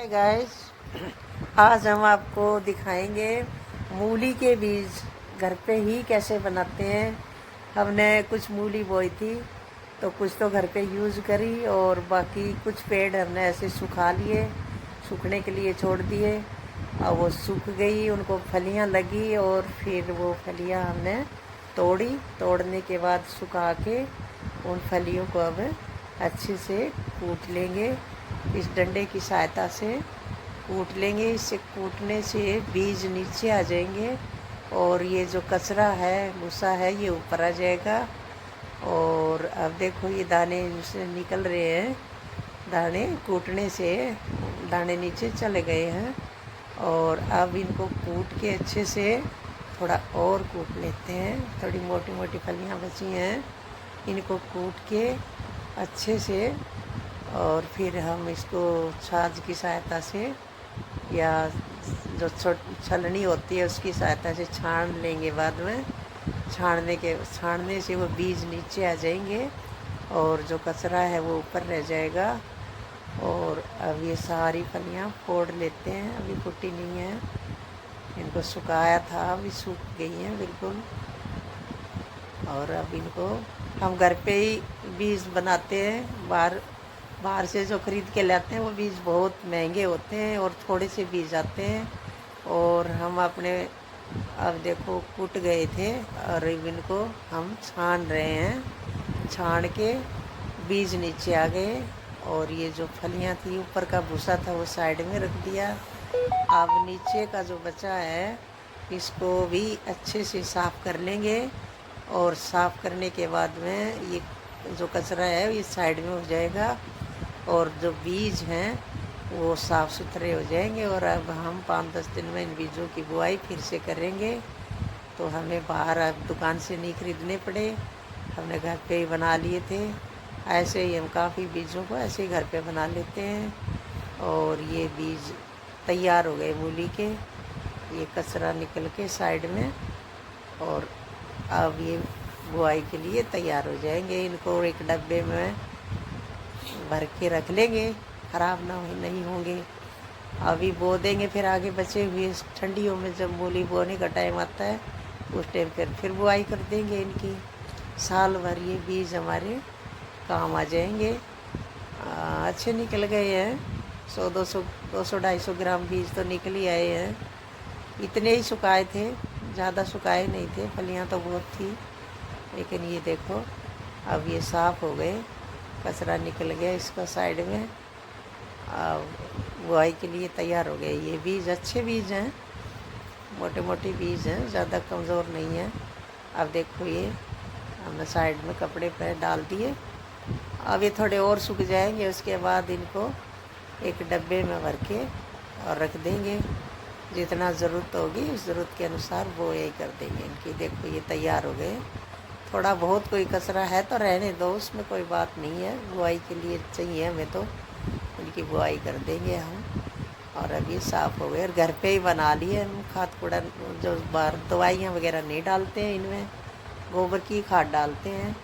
Guys, आज हम आपको दिखाएंगे मूली के बीज घर पे ही कैसे बनाते हैं। हमने कुछ मूली बोई थी तो कुछ तो घर पे यूज़ करी और बाकी कुछ पेड़ हमने ऐसे सुखा लिए, सूखने के लिए छोड़ दिए। अब वो सूख गई, उनको फलियां लगी और फिर वो फलियां हमने तोड़ने के बाद सुखा के उन फलियों को अब अच्छे से कूट लेंगे। इस डंडे की सहायता से कूट लेंगे। इससे कूटने से बीज नीचे आ जाएंगे और ये जो कचरा है, भूसा है, ये ऊपर आ जाएगा। और अब देखो ये दाने से निकल रहे हैं। दाने कूटने से दाने नीचे चले गए हैं और अब इनको कूट के अच्छे से थोड़ा और कूट लेते हैं। थोड़ी मोटी मोटी फलियां बची हैं, इनको कूट के अच्छे से और फिर हम इसको छाछ की सहायता से या जो छलनी होती है उसकी सहायता से छान लेंगे। बाद में छानने से वो बीज नीचे आ जाएंगे और जो कचरा है वो ऊपर रह जाएगा। और अब ये सारी फलियां फोड़ लेते हैं। अभी कुटी नहीं है, इनको सुखाया था, अभी सूख गई हैं बिल्कुल। और अब इनको हम घर पे ही बीज बनाते हैं। बाहर से जो ख़रीद के लाते हैं वो बीज बहुत महंगे होते हैं और थोड़े से बीज आते हैं। और हम अपने अब देखो कूट गए थे और इनको हम छान रहे हैं। छान के बीज नीचे आ गए और ये जो फलियां थी, ऊपर का भूसा था, वो साइड में रख दिया। अब नीचे का जो बचा है इसको भी अच्छे से साफ़ कर लेंगे और साफ़ करने के बाद में ये जो कचरा है ये साइड में हो जाएगा और जो बीज हैं वो साफ़ सुथरे हो जाएंगे। और अब हम 5-10 दिन में इन बीजों की बुआई फिर से करेंगे तो हमें बाहर अब दुकान से नहीं खरीदने पड़े, हमने घर पे ही बना लिए थे। ऐसे ही हम काफ़ी बीजों को ऐसे ही घर पे बना लेते हैं। और ये बीज तैयार हो गए मूली के, ये कचरा निकल के साइड में। और अब ये बुआई के लिए तैयार हो जाएंगे। इनको एक डब्बे में भर के रख लेंगे, ख़राब नहीं होंगे। अभी बो देंगे, फिर आगे बचे हुए ठंडियों में जब मूली बोने का टाइम आता है उस टाइम फिर बुआई कर देंगे इनकी। साल भर ये बीज हमारे काम आ जाएंगे। अच्छे निकल गए हैं, 100-200 200-250 ग्राम बीज तो निकल ही आए हैं। इतने ही सुखाए थे, ज़्यादा सुखाए नहीं थे, फलियां तो बहुत थी। लेकिन ये देखो अब ये साफ़ हो गए, कचरा निकल गया इसका साइड में। बुआई के लिए तैयार हो गए। ये बीज अच्छे बीज हैं, मोटे मोटे बीज हैं, ज़्यादा कमज़ोर नहीं है। अब देखो ये हमने साइड में कपड़े पर डाल दिए। अब ये थोड़े और सूख जाएंगे, उसके बाद इनको एक डब्बे में भर के और रख देंगे। जितना ज़रूरत होगी उस ज़रूरत के अनुसार बुआई कर देंगे इनकी। देखो ये तैयार हो गए। थोड़ा बहुत कोई कचरा है तो रहने दो, उसमें कोई बात नहीं है, बुआई के लिए चाहिए हमें तो इनकी बुआई कर देंगे हम। और अब ये साफ़ हो गए और घर पे ही बना लिए हम। खाद कूड़ा जो बाहर दवाइयाँ वगैरह नहीं डालते हैं इनमें, गोबर की खाद डालते हैं।